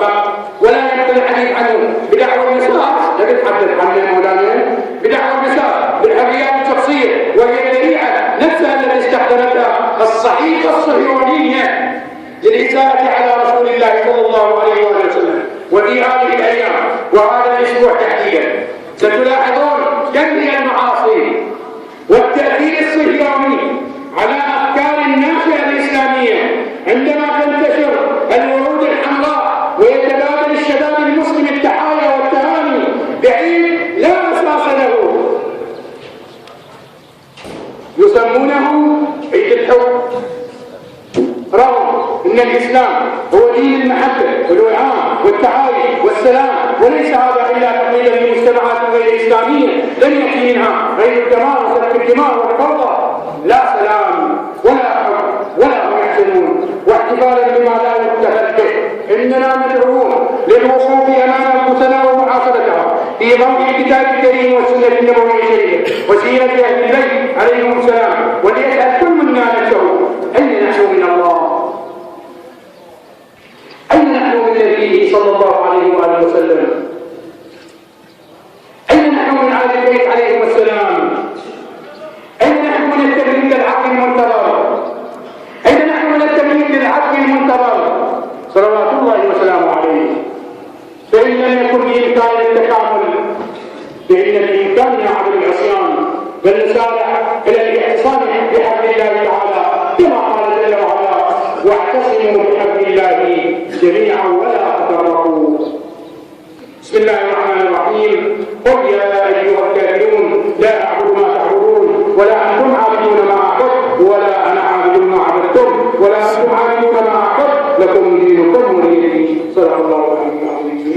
فقط، ولا يمكن الحديث عنه بدعوى النساء. نتحدث عنه مولانا بدعوى النساء بالحريات الشخصيه، وهي الذريعه نفسها التي استخدمتها الصحيفه الصهيونيه للإساءة على رسول الله صلى الله عليه وسلم. وفي هذه الأيام وهذا الأسبوع تحديدا ستلاحظون كم هي المعاصي والتأثير الصهيوني على أفكار الناشئة الإسلامية عندما تنتشر الورود الحمراء ويتبادل الشباب المسلم التحايا والتهاني بعيد لا أساس له، يسمونه عيد الحب، رغم أن الإسلام هو دين المحبة والوئام والتعايش والسلام، وليس هذا إلا تقليدا لمجتمعات غير إسلامية لن يأتي منها غير الدمار وسفك الدماء والفوضى. لا سلام ولا حب ولا هم يحسنون. واحتفالا بما لا يحتفل به، إننا مدعوون للوقوف أمام أنفسنا ومحاسبتها في ضوء الكتاب الكريم والسنة النبوية الشريفة وسيرة أهل البيت عليهم السلام، وليسأل كل منا نفسه أين نحن من الله؟ أين نحن من نبيه صلى الله عليه وآله وسلم؟ أين نحن من آل البيت عليهم السلام؟ أين نحن من التمهيد للعقل المنتظر؟ أين نحن من التمهيد للعقل المنتظر صلوات الله وسلامه عليه؟ فإن لم يكن بإمكان التكامل فإن الإمكان عدم العصيان، بل نسارع إلى الاعتصام بحبل الله تعالى كما قال جل وعلا: واعتصموا بحبل الله جميعا ولا تفرقوا. بسم الله الرحمن الرحيم. قل يا أيها الكافرون لا أعبد ما تعبدون ولا أنتم عابدون ما أعبد ولا أنا عابد ما عبدتم ولا أنتم عابدون ما أعبد، لكم دينكم ولي دين. صدق الله العظيم.